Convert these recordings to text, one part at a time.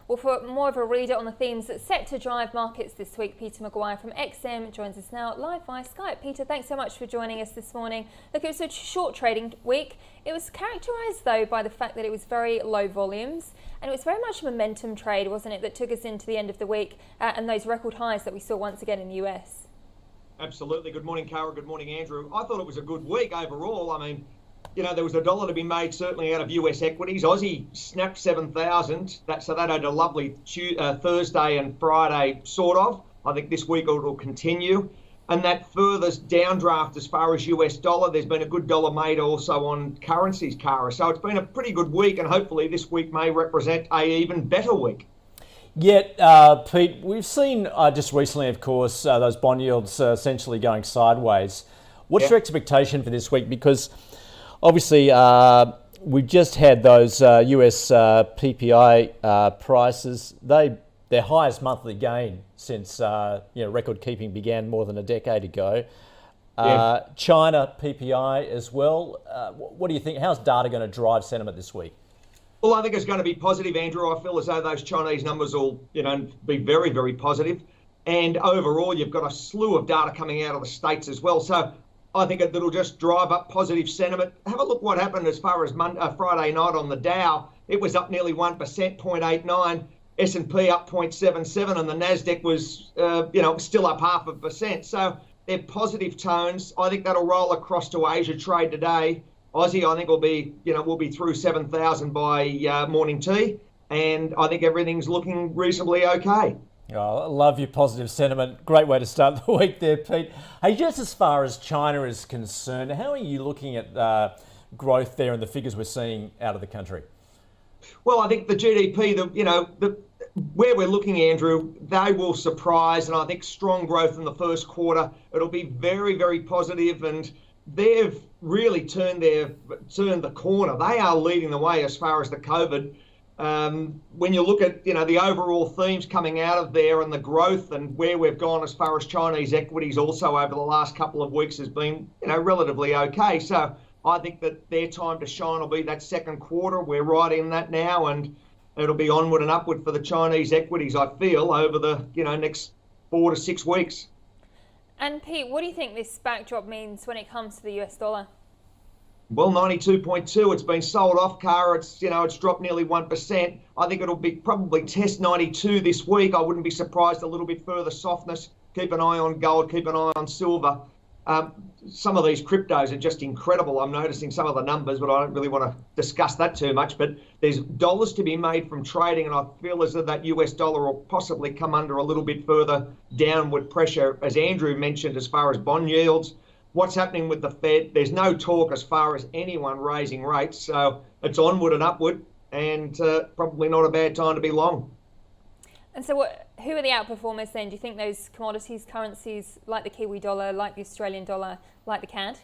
Well, for more of a reader on the themes that's set to drive markets this week, Peter McGuire from XM joins us now live via Skype. Peter, thanks so much for joining us this morning. Look, it was a short trading week. It was characterised, though, by the fact that it was very low volumes, and it was very much a momentum trade, wasn't it, that took us into the end of the week and those record highs that we saw once again in the US. Absolutely. Good morning, Cara. Good morning, Andrew. I thought it was a good week overall. I mean, you know, there was a dollar to be made certainly out of US equities. Aussie snapped 7,000. So that had a lovely Thursday and Friday, sort of. I think this week it will continue. And that furthest downdraft as far as US dollar. There's been a good dollar made also on currencies, Cara. So it's been a pretty good week, and hopefully this week may represent a even better week. Yet, Pete, we've seen just recently, of course, those bond yields essentially going sideways. What's your expectation for this week? Because obviously, we've just had those US PPI prices. Their highest monthly gain since record keeping began more than a decade ago. China PPI as well. What do you think? How's data going to drive sentiment this week? Well, I think it's going to be positive, Andrew. I feel as though those Chinese numbers will, be very, very positive. And overall, you've got a slew of data coming out of the States as well. So I think it'll just drive up positive sentiment. Have a look what happened as far as Friday night on the Dow. It was up nearly 1%, 0.89. S&P up 0.77, and the Nasdaq was, still up 0.5%. So they're positive tones. I think that'll roll across to Asia trade today. Aussie, I think we'll be through 7,000 by morning tea, and I think everything's looking reasonably okay. Oh, I love your positive sentiment. Great way to start the week there, Pete. Hey, just as far as China is concerned, how are you looking at growth there and the figures we're seeing out of the country? Well, I think the GDP, where we're looking, Andrew, they will surprise, and I think strong growth in the first quarter. It'll be very, very positive, and they've really turned the corner. They are leading the way as far as the COVID. When you look at the overall themes coming out of there and the growth and where we've gone as far as Chinese equities also over the last couple of weeks has been relatively okay. So I think that their time to shine will be that second quarter. We're right in that now, and it'll be onward and upward for the Chinese equities, I feel, over the next 4 to 6 weeks. And Pete, what do you think this backdrop means when it comes to the US dollar? Well, 92.2, it's been sold off, Cara. It's dropped nearly 1%. I think it'll be probably test 92 this week. I wouldn't be surprised a little bit further softness. Keep an eye on gold, keep an eye on silver. Some of these cryptos are just incredible. I'm noticing some of the numbers, but I don't really want to discuss that too much. But there's dollars to be made from trading, and I feel as though that US dollar will possibly come under a little bit further downward pressure, as Andrew mentioned, as far as bond yields. What's happening with the Fed? There's no talk as far as anyone raising rates, so it's onward and upward, and probably not a bad time to be long. And so who are the outperformers then? Do you think those commodities, currencies like the Kiwi dollar, like the Australian dollar, like the CAD?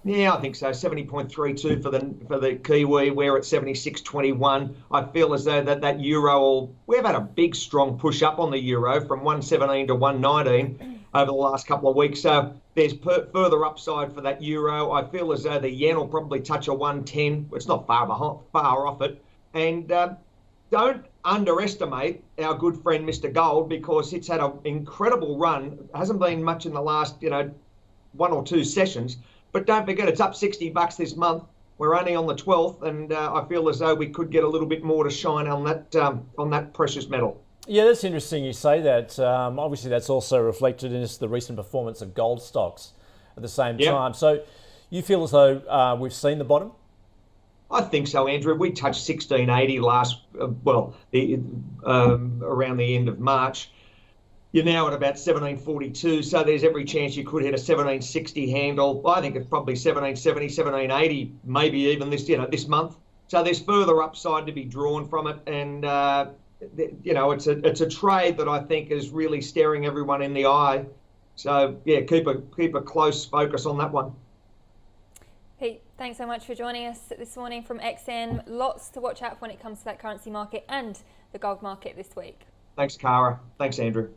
Yeah, I think so. 70.32 for the Kiwi. We're at 76.21. I feel as though that euro we've had a big strong push up on the euro from 117 to 119 over the last couple of weeks. So there's further upside for that euro. I feel as though the yen will probably touch a 110. It's not far off it. And don't underestimate our good friend Mr. Gold, because it's had an incredible run. It hasn't been much in the last 1 or 2 sessions, but don't forget it's up $60 this month. We're only on the 12th, and I feel as though we could get a little bit more to shine on that precious metal. Yeah, that's interesting you say that. Obviously, that's also reflected in the recent performance of gold stocks at the same time. So you feel as though we've seen the bottom? I think so, Andrew. We touched 1680 around the end of March. You're now at about 1742, so there's every chance you could hit a 1760 handle. I think it's probably 1770, 1780, maybe even this month. So there's further upside to be drawn from it, and it's a trade that I think is really staring everyone in the eye. So yeah, keep a close focus on that one. Pete, thanks so much for joining us this morning from XN. Lots to watch out for when it comes to that currency market and the gold market this week. Thanks, Cara. Thanks, Andrew.